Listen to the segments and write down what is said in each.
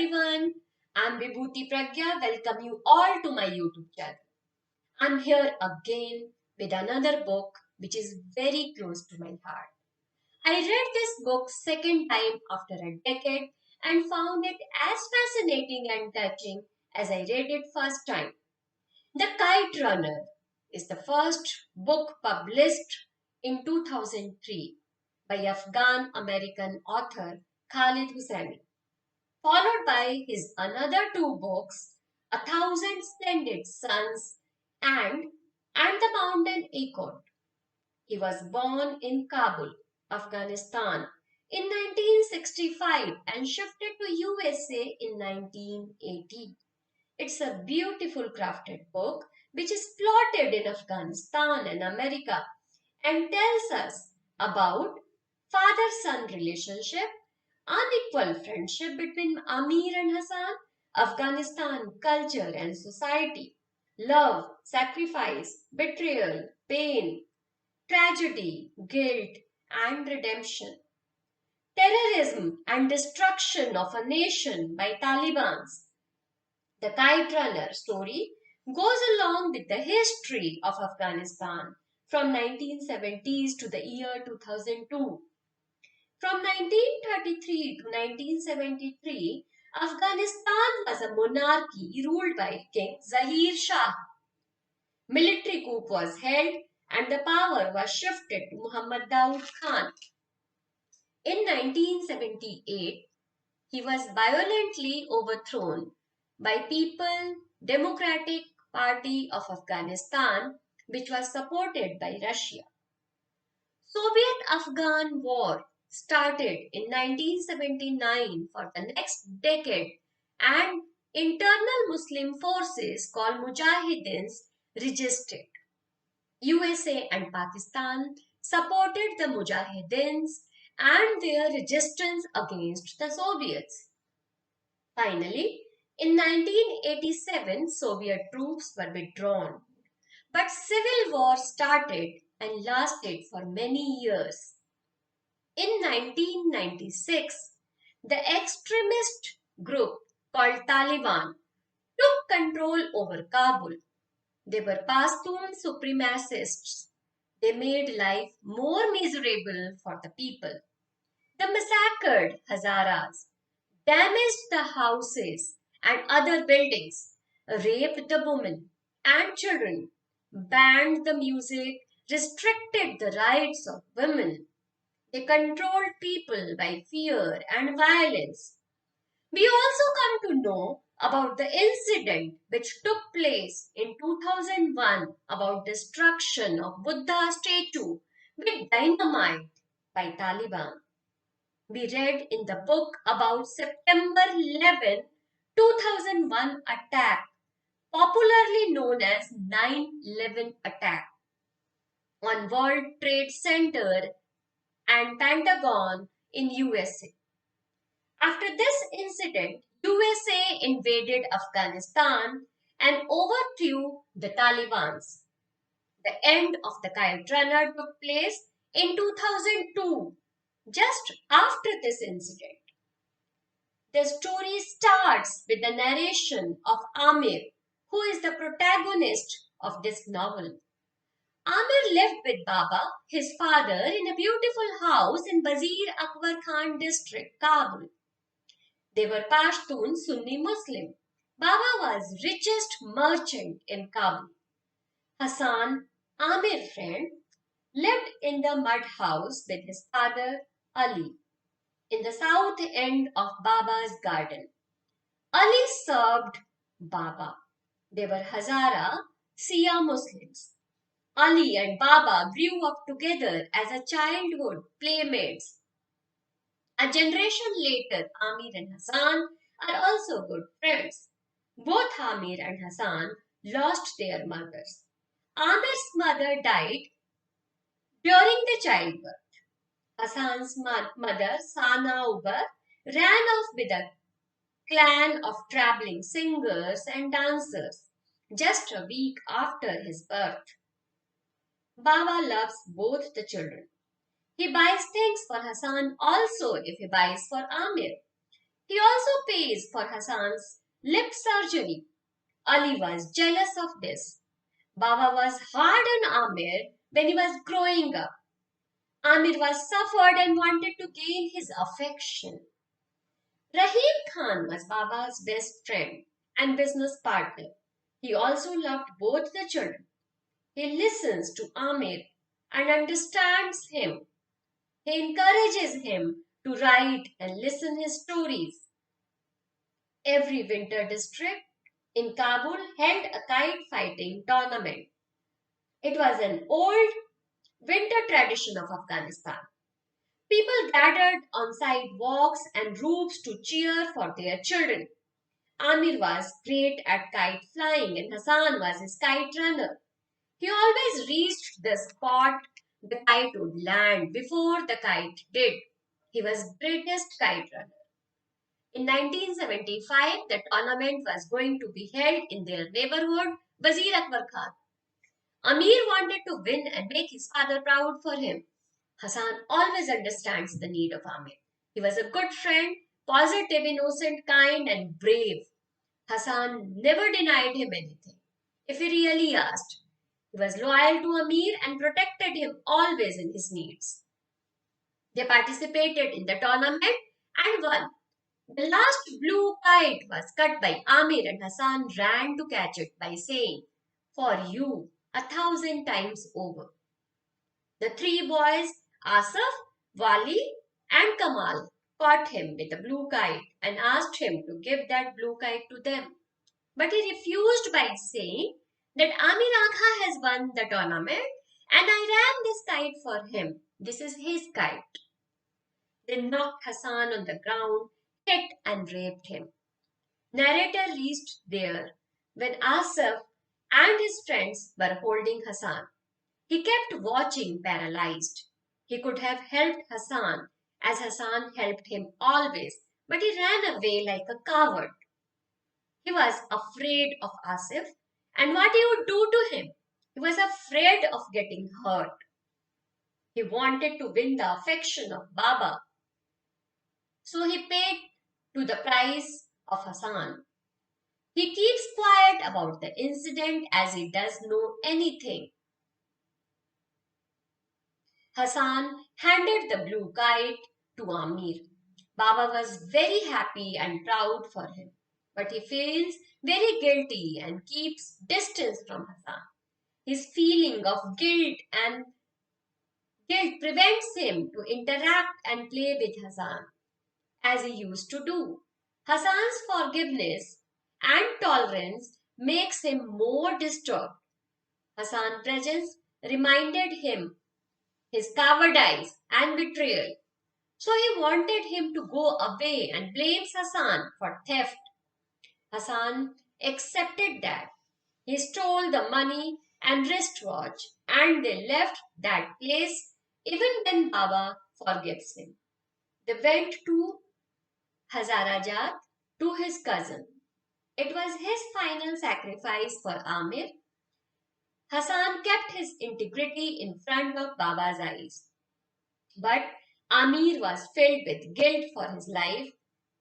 everyone. I'm Vibhuti Pragya. Welcome you all to my YouTube channel. I'm here again with another book which is very close to my heart. I read this book second time after a decade and found it as fascinating and touching as I read it first time. The Kite Runner is the first book published in 2003 by Afghan American author Khaled Hosseini, followed by his another two books, A Thousand Splendid Suns and the Mountain Acorn. He was born in Kabul, Afghanistan in 1965 and shifted to USA in 1980. It's a beautiful crafted book which is plotted in Afghanistan and America and tells us about father-son relationship, unequal friendship between Amir and Hassan, Afghanistan culture and society, love, sacrifice, betrayal, pain, tragedy, guilt, and redemption, terrorism and destruction of a nation by Taliban's. The Kite Runner story goes along with the history of Afghanistan from 1970s to the year 2002. From 1933 to 1973, Afghanistan was a monarchy ruled by King Zahir Shah. Military coup was held and the power was shifted to Muhammad Daud Khan. In 1978, he was violently overthrown by People Democratic Party of Afghanistan, which was supported by Russia. Soviet-Afghan War started in 1979 for the next decade and internal Muslim forces called Mujahideens resisted. USA and Pakistan supported the Mujahideens and their resistance against the Soviets. Finally, in 1987, Soviet troops were withdrawn, but civil war started and lasted for many years. In 1996, the extremist group called Taliban took control over Kabul. They were Pashtun supremacists. They made life more miserable for the people. The massacred Hazaras, damaged the houses and other buildings, raped the women and children, banned the music, restricted the rights of women. They controlled people by fear and violence. We also come to know about the incident which took place in 2001 about destruction of Buddha statue with dynamite by Taliban. We read in the book about September 11, 2001 attack, popularly known as 9/11 attack, on World Trade Center and Pentagon in USA. After this incident, USA invaded Afghanistan and overthrew the Taliban's. The end of the Kite Runner took place in 2002, just after this incident. The story starts with the narration of Amir, who is the protagonist of this novel. Amir lived with Baba, his father, in a beautiful house in Wazir Akbar Khan district, Kabul. They were Pashtun Sunni Muslim. Baba was richest merchant in Kabul. Hassan, Amir's friend, lived in the mud house with his father Ali in the south end of Baba's garden. Ali served Baba. They were Hazara, Shia Muslims. Ali and Baba grew up together as a childhood playmates. A generation later, Amir and Hassan are also good friends. Both Amir and Hassan lost their mothers. Amir's mother died during the childbirth. Hassan's mother, Sana Ubar, ran off with a clan of traveling singers and dancers just a week after his birth. Baba loves both the children. He buys things for Hassan also if he buys for Amir. He also pays for Hassan's lip surgery. Ali was jealous of this. Baba was hard on Amir when he was growing up. Amir was suffered and wanted to gain his affection. Rahim Khan was Baba's best friend and business partner. He also loved both the children. He listens to Amir and understands him. He encourages him to write and listen his stories. Every winter district in Kabul held a kite fighting tournament. It was an old winter tradition of Afghanistan. People gathered on sidewalks and roofs to cheer for their children. Amir was great at kite flying and Hassan was his kite runner. He always reached the spot the kite would land before the kite did. He was greatest kite runner. In 1975, the tournament was going to be held in their neighborhood, Wazir Akbar Khan. Amir wanted to win and make his father proud for him. Hassan always understands the need of Amir. He was a good friend, positive, innocent, kind, and brave. Hassan never denied him anything. If he really asked, he was loyal to Amir and protected him always in his needs. They participated in the tournament and won. The last blue kite was cut by Amir and Hassan ran to catch it by saying, "For you, 1,000 times over." The three boys, Asaf, Wali, and Kamal, caught him with a blue kite and asked him to give that blue kite to them. But he refused by saying that Amir Agha has won the tournament and I ran this kite for him. This is his kite. They knocked Hassan on the ground, hit and raped him. Narrator reached there when Asaf and his friends were holding Hassan. He kept watching, paralyzed. He could have helped Hassan, as Hassan helped him always, but he ran away like a coward. He was afraid of Asif and what he would do to him. He was afraid of getting hurt. He wanted to win the affection of Baba, so he paid to the price of Hassan. He keeps quiet about the incident as he does know anything. Hassan handed the blue kite to Amir. Baba was very happy and proud for him, but he feels very guilty and keeps distance from Hassan. His feeling of guilt prevents him to interact and play with Hassan as he used to do. Hassan's forgiveness and tolerance makes him more disturbed. Hassan's presence reminded him his cowardice and betrayal. So he wanted him to go away and blames Hassan for theft. Hassan accepted that. He stole the money and wristwatch and they left that place even when Baba forgives him. They went to Hazarajat to his cousin. It was his final sacrifice for Amir. Hassan kept his integrity in front of Baba's eyes. But Amir was filled with guilt for his life,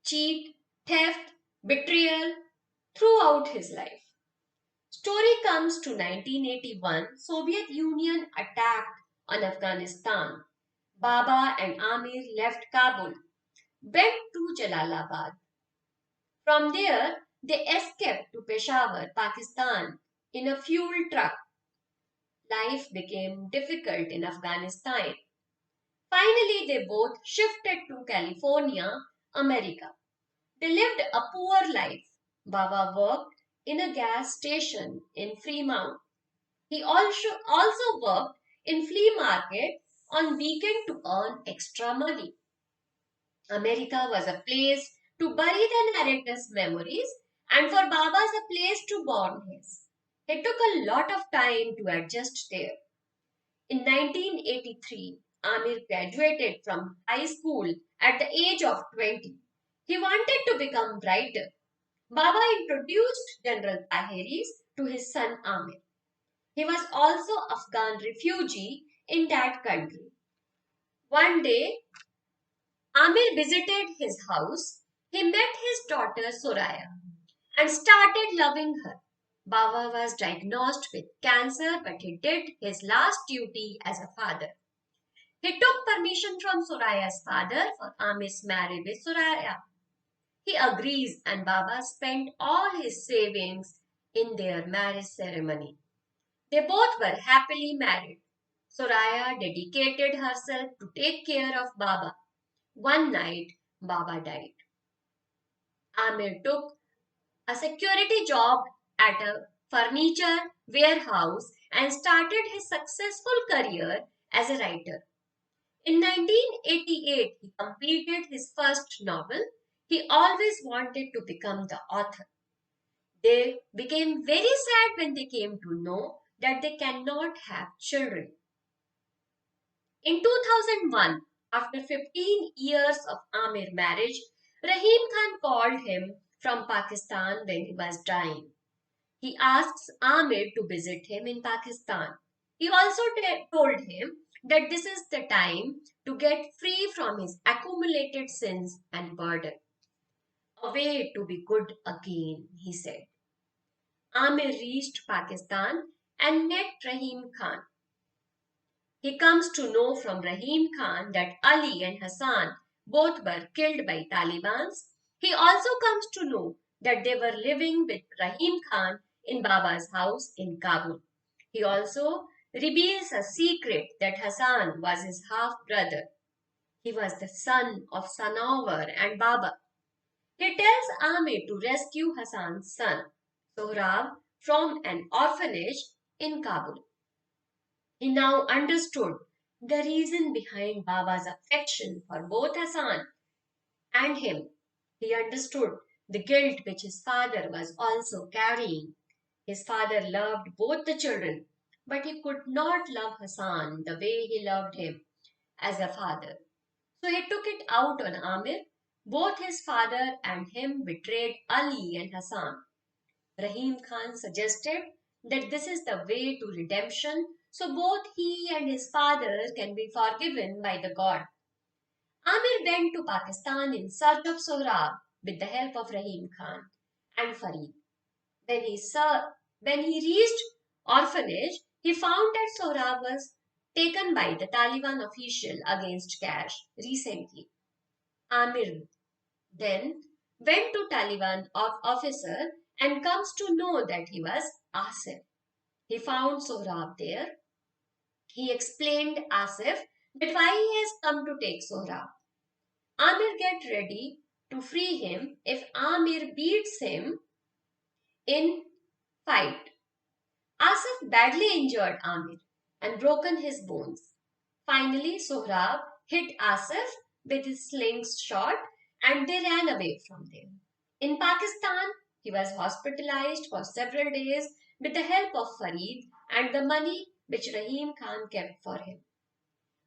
cheat, theft, betrayal throughout his life. Story comes to 1981, Soviet Union attacked on Afghanistan. Baba and Amir left Kabul, went to Jalalabad. From there, they escaped to Peshawar, Pakistan in a fuel truck. Life became difficult in Afghanistan. Finally, they both shifted to California, America. They lived a poor life. Baba worked in a gas station in Fremont. He also worked in flea market on weekend to earn extra money. America was a place to bury the narrator's memories and for Baba's a place to born his. It took a lot of time to adjust there. In 1983, Amir graduated from high school at the age of 20. He wanted to become writer. Baba introduced General Tahiris to his son Amir. He was also Afghan refugee in that country. One day, Amir visited his house. He met his daughter Soraya and started loving her. Baba was diagnosed with cancer, but he did his last duty as a father. He took permission from Soraya's father for Amir's marriage with Soraya. He agrees, and Baba spent all his savings in their marriage ceremony. They both were happily married. Soraya dedicated herself to take care of Baba. One night, Baba died. Amir took a security job at a furniture warehouse and started his successful career as a writer. In 1988, he completed his first novel. He always wanted to become the author. They became very sad when they came to know that they cannot have children. In 2001, after 15 years of Amir marriage, Rahim Khan called him from Pakistan when he was dying. He asks Amir to visit him in Pakistan. He also told him that this is the time to get free from his accumulated sins and burden. A way to be good again, he said. Amir reached Pakistan and met Rahim Khan. He comes to know from Rahim Khan that Ali and Hassan both were killed by Talibans. He also comes to know that they were living with Rahim Khan in Baba's house in Kabul. He also reveals a secret that Hassan was his half brother. He was the son of Sanovar and Baba. He tells Amir to rescue Hassan's son, Sohrab, from an orphanage in Kabul. He now understood the reason behind Baba's affection for both Hassan and him. He understood the guilt which his father was also carrying. His father loved both the children, but he could not love Hassan the way he loved him as a father. So he took it out on Amir. Both his father and him betrayed Ali and Hassan. Rahim Khan suggested that this is the way to redemption, so both he and his father can be forgiven by the God. Amir went to Pakistan in search of Sohrab with the help of Rahim Khan and Farid. When he reached orphanage, he found that Sohrab was taken by the Taliban official against cash recently. Amir then went to Taliban officer and comes to know that he was Asif. He found Sohrab there. He explained Asif that why he has come to take Sohrab. Amir get ready to free him if Amir beats him in fight. Asif badly injured Amir and broken his bones. Finally, Sohrab hit Asif with his slingshot and they ran away from there. In Pakistan, he was hospitalized for several days with the help of Farid and the money which Rahim Khan kept for him.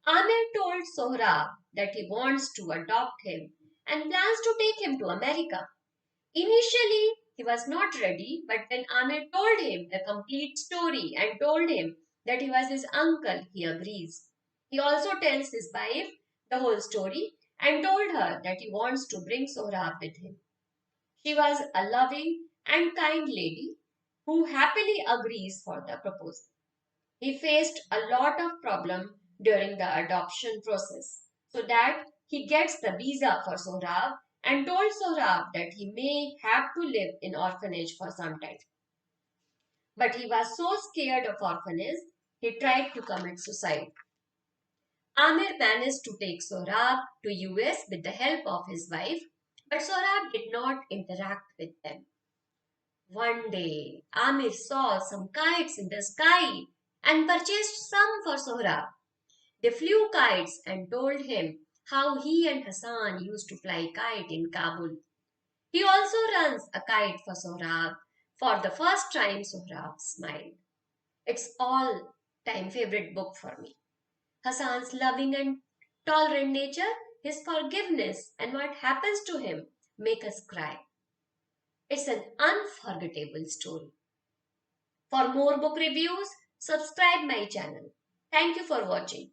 Amir told Sohrab that he wants to adopt him and plans to take him to America. Initially, he was not ready, but when Amir told him the complete story and told him that he was his uncle, he agrees. He also tells his wife the whole story and told her that he wants to bring Sohrab with him. She was a loving and kind lady who happily agrees for the proposal. He faced a lot of problem during the adoption process so that he gets the visa for Sohrab and told Sohrab that he may have to live in orphanage for some time. But he was so scared of orphanage, he tried to commit suicide. Amir managed to take Sohrab to US with the help of his wife, but Sohrab did not interact with them. One day, Amir saw some kites in the sky and purchased some for Sohrab. They flew kites and told him how he and Hassan used to fly kite in Kabul. He also runs a kite for Sohrab. For the first time, Sohrab smiled. It's all time favorite book for me. Hassan's loving and tolerant nature, his forgiveness, and what happens to him make us cry. It's an unforgettable story. For more book reviews, subscribe my channel. Thank you for watching.